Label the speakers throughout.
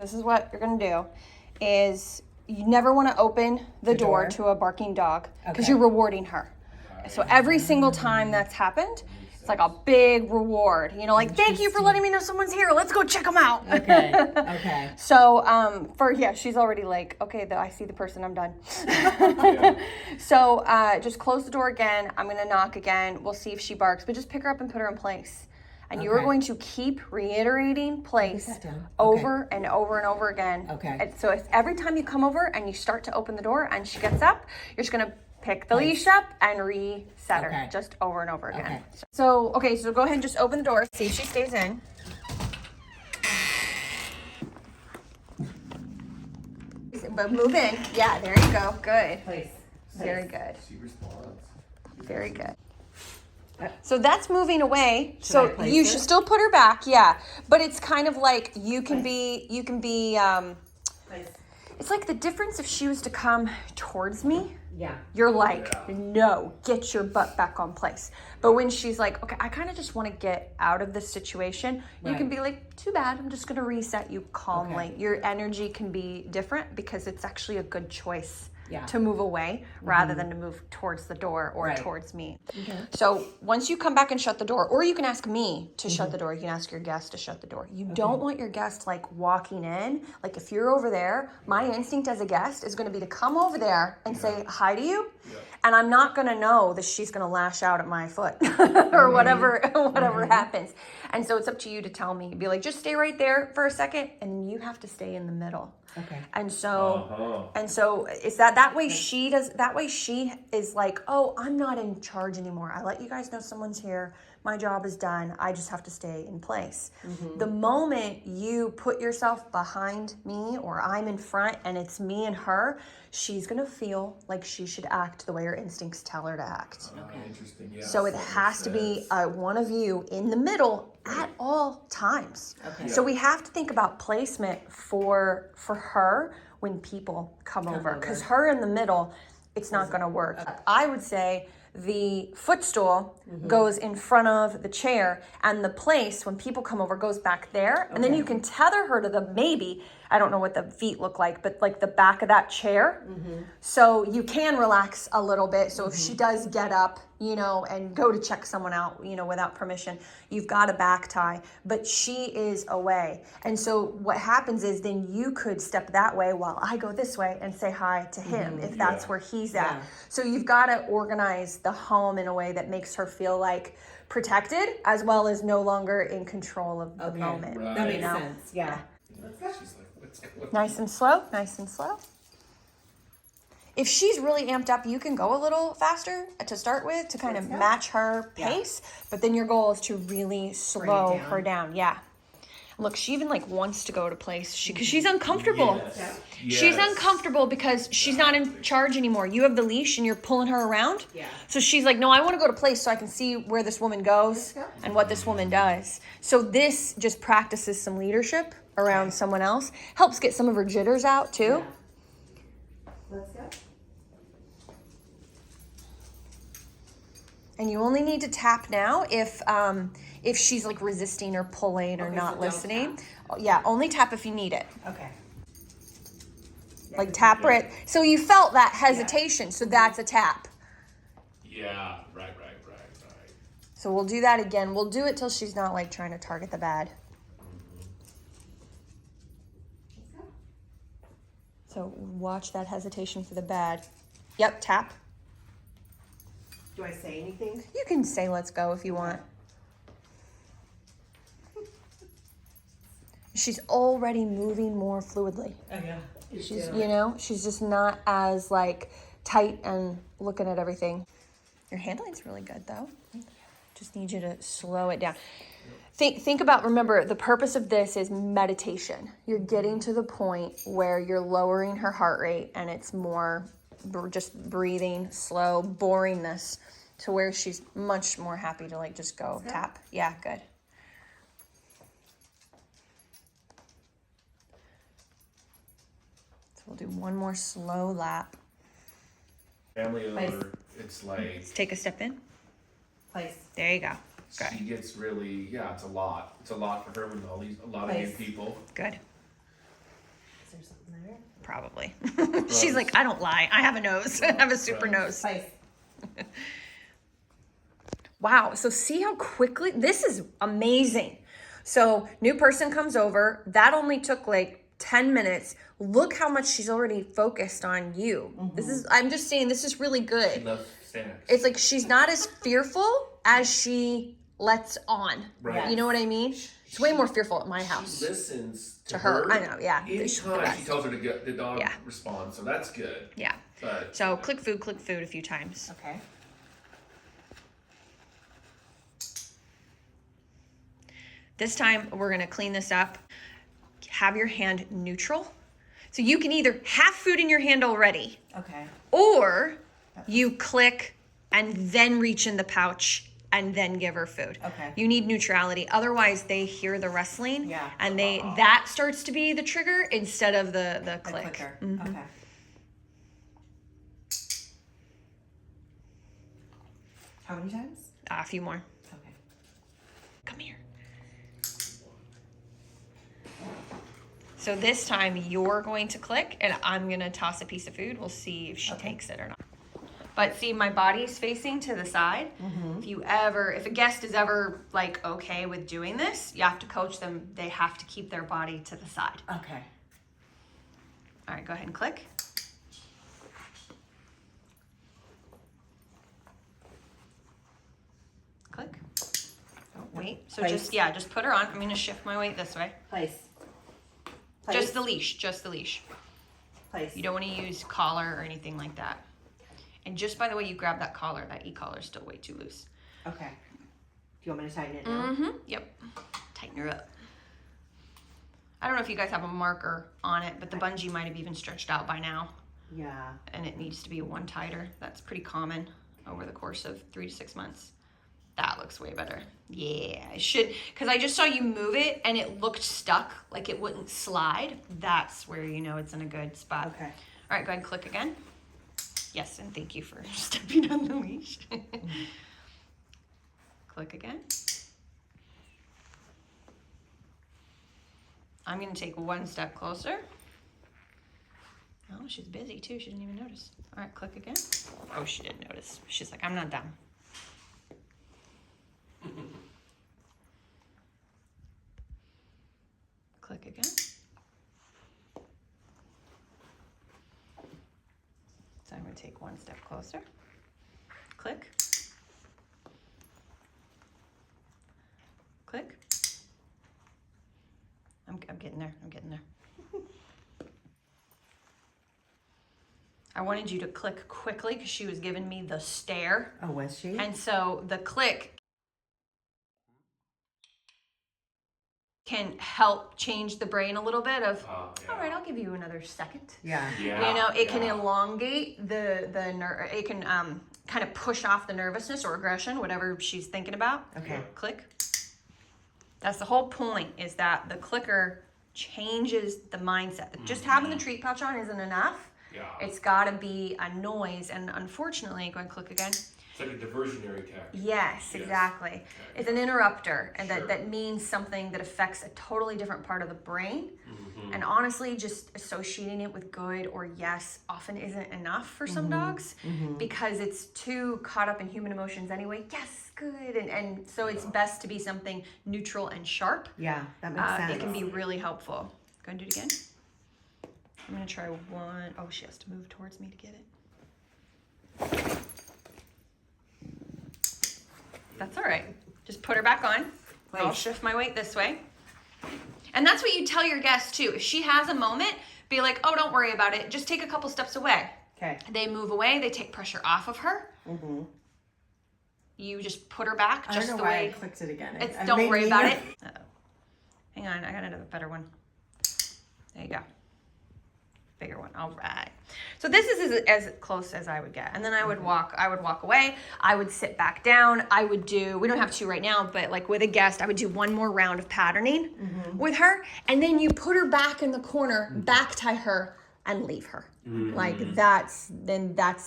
Speaker 1: This is what you're gonna do, is you never wanna open the door to a barking dog because you're rewarding her. So every single time that's happened, it's like a big reward. You know, like, thank you for letting me know someone's here. Let's go check them out.
Speaker 2: Okay.
Speaker 1: So, she's already like, okay, I see the person, I'm done. So, just close the door again. I'm going to knock again. We'll see if she barks, but just pick her up and put her in place. And you are going to keep reiterating place over and over and over again. And so if every time you come over and you start to open the door and she gets up, you're just going to pick the leash up and reset her just over and over again. So go ahead and just open the door. See if she stays in. But move in. Yeah, there you go. Good. Very good.
Speaker 3: She responds.
Speaker 1: Very good. So that's moving away. So you should still put her back, but it's kind of like you can be it's like the difference if she was to come towards me. You're like, no, get your butt back on place. But when she's like, okay, I kind of just want to get out of this situation, you can be like, too bad, I'm just going to reset you calmly. Your energy can be different because it's actually a good choice to move away rather than to move towards the door or towards me. So once you come back and shut the door, or you can ask me to shut the door, you can ask your guest to shut the door. You don't want your guest like walking in. Like if you're over there, my instinct as a guest is going to be to come over there and say hi to you. And I'm not going to know that she's going to lash out at my foot or whatever happens. And so it's up to you to tell me. Be like, just stay right there for a second, and you have to stay in the middle. And so it's that way she does. That way she is like, oh, I'm not in charge anymore. I let you guys know someone's here. My job is done. I just have to stay in place. The moment you put yourself behind me or I'm in front and it's me and her, she's going to feel like she should act the way her instincts tell her to act.
Speaker 3: Interesting. Yeah,
Speaker 1: so it has to be one of you in the middle at all times. So we have to think about placement for her when people come over. Because her in the middle, it's not going to work. I would say the footstool goes in front of the chair, and the place when people come over goes back there, and then you can tether her to the I don't know what the feet look like, but like the back of that chair. So you can relax a little bit. So if she does get up, and go to check someone out, without permission, you've got a back tie, but she is away. And so what happens is then you could step that way while I go this way and say hi to him if that's where he's at. So you've got to organize the home in a way that makes her feel like protected as well as no longer in control of the moment.
Speaker 2: That makes sense.
Speaker 3: Let's go. She's like, let's go.
Speaker 1: Nice and slow. If she's really amped up, you can go a little faster to start with to kind of match her pace. But then your goal is to really slow her down. Look, she even like wants to go to place because she's uncomfortable. She's uncomfortable because she's not in charge anymore. You have the leash and you're pulling her around. So she's like, no, I want to go to place so I can see where this woman goes and what this woman does. So this just practices some leadership around someone else. Helps get some of her jitters out too.
Speaker 2: Let's go.
Speaker 1: And you only need to tap now if she's like resisting or pulling or not listening. Only tap if you need it. Like tap right. So you felt that hesitation, so that's a tap.
Speaker 3: Right.
Speaker 1: So we'll do that again. We'll do it till she's not like trying to target the bad. So watch that hesitation for the bad. Yep, tap.
Speaker 2: Do I say anything?
Speaker 1: You can say let's go if you want. She's already moving more fluidly. She's just not as like tight and looking at everything. Your handling's really good though. Just need you to slow it down. Think about, remember, the purpose of this is meditation. You're getting to the point where you're lowering her heart rate and it's more just breathing, slow, boringness to where she's much more happy to like just go tap. Good. So we'll do one more slow lap.
Speaker 3: Family over, it's like...
Speaker 1: Let's take a step in.
Speaker 2: Place.
Speaker 1: There you go. Good.
Speaker 3: She gets really, it's a lot. It's a lot for her with a lot of new people.
Speaker 1: Good.
Speaker 2: there something there?
Speaker 1: Probably. She's like, I don't lie. I have a nose. I have a super nose.
Speaker 2: Place.
Speaker 1: Wow. So see how quickly, this is amazing. So new person comes over. That only took like 10 minutes. Look how much she's already focused on you. I'm just saying, this is really good.
Speaker 3: She loves snacks.
Speaker 1: It's like she's not as fearful as she lets on.
Speaker 3: Right.
Speaker 1: You know what I mean? It's way more fearful at my house.
Speaker 3: She listens to
Speaker 1: her. I know, yeah.
Speaker 3: Anytime she tells her to go, the dog responds, so that's good.
Speaker 1: Yeah.
Speaker 3: But,
Speaker 1: so click food a few times.
Speaker 2: Okay.
Speaker 1: This time we're gonna clean this up. Have your hand neutral. So you can either have food in your hand already.
Speaker 2: Okay.
Speaker 1: Or you click and then reach in the pouch and then give her food.
Speaker 2: Okay.
Speaker 1: You need neutrality. Otherwise they hear the wrestling.
Speaker 2: Yeah.
Speaker 1: And that starts to be the trigger instead of the click.
Speaker 2: Clicker.
Speaker 1: Mm-hmm.
Speaker 2: Okay. How many times?
Speaker 1: A few more.
Speaker 2: Okay.
Speaker 1: Come here. So this time you're going to click and I'm going to toss a piece of food. We'll see if she takes it or not. But see, my body's facing to the side. If a guest is ever like okay with doing this, you have to coach them. They have to keep their body to the side.
Speaker 2: Okay.
Speaker 1: All right, go ahead and click. Click. Oh, wait. So
Speaker 2: Place.
Speaker 1: just put her on. I'm going to shift my weight this way.
Speaker 2: Place.
Speaker 1: Just the leash.
Speaker 2: Place.
Speaker 1: You don't want to use collar or anything like that. And just by the way you grab that collar, that e-collar is still way too loose.
Speaker 2: Okay. Do you want me to tighten it now?
Speaker 1: Yep. Tighten her up. I don't know if you guys have a marker on it, but the bungee might have even stretched out by now.
Speaker 2: Yeah.
Speaker 1: And it needs to be one tighter. That's pretty common over the course of 3 to 6 months. That looks way better. Yeah, it should, because I just saw you move it and it looked stuck, like it wouldn't slide. That's where you know it's in a good spot.
Speaker 2: Okay.
Speaker 1: All right, go ahead and click again. Yes, and thank you for stepping on the leash. Click again. I'm going to take one step closer. Oh, she's busy too. She didn't even notice. All right, click again. Oh, she didn't notice. She's like, I'm not done. Click again. So I'm going to take one step closer. Click. Click. I'm getting there. I'm getting there. I wanted you to click quickly because she was giving me the stare.
Speaker 2: Oh, was she?
Speaker 1: And so the click can help change the brain a little bit of, all right, I'll give you another second.
Speaker 2: Yeah.
Speaker 1: You know, it can elongate the nerve. It can kind of push off the nervousness or aggression, whatever she's thinking about.
Speaker 2: Okay.
Speaker 1: Click. That's the whole point, is that the clicker changes the mindset. Just having the treat pouch on isn't enough.
Speaker 3: Yeah.
Speaker 1: It's got to be a noise. And unfortunately, go ahead and click again.
Speaker 3: It's like a diversionary tactic.
Speaker 1: Yes, exactly.
Speaker 3: Okay.
Speaker 1: It's an interrupter, and
Speaker 3: Sure.
Speaker 1: that means something that affects a totally different part of the brain. And honestly, just associating it with good or yes often isn't enough for some dogs because it's too caught up in human emotions anyway. Yes, good. And so it's best to be something neutral and sharp.
Speaker 2: Yeah, that makes sense.
Speaker 1: It can be really helpful. Go and do it again. I'm going to try one. Oh, she has to move towards me to get it. That's all right. Just put her back on.
Speaker 2: Place.
Speaker 1: I'll shift my weight this way. And that's what you tell your guests too. If she has a moment, be like, oh, don't worry about it. Just take a couple steps away.
Speaker 2: Okay.
Speaker 1: They move away. They take pressure off of her. You just put her back just
Speaker 2: I don't know
Speaker 1: the
Speaker 2: why
Speaker 1: way.
Speaker 2: I clicked it again.
Speaker 1: It's don't worry about it. Uh-oh. Hang on. I got another better one. There you go. Bigger one. All right. So this is as close as I would get. And then I would walk away. I would sit back down. I would do, we don't have to right now, but like with a guest, I would do one more round of patterning with her. And then you put her back in the corner, back tie her, and leave her. Like that's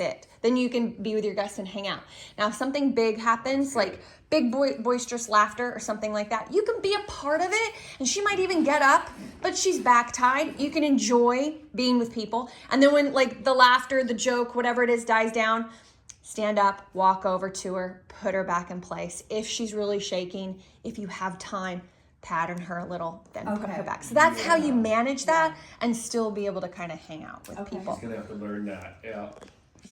Speaker 1: it. Then you can be with your guests and hang out. Now, if something big happens, like big boisterous laughter or something like that, you can be a part of it, and she might even get up, but she's back tied. You can enjoy being with people. And then when like the laughter, the joke, whatever it is dies down, stand up, walk over to her, put her back in place. If she's really shaking, if you have time, pattern her a little, then put her back. So that's how you manage that and still be able to kind of hang out with people.
Speaker 3: She's gonna have to learn that. Yeah.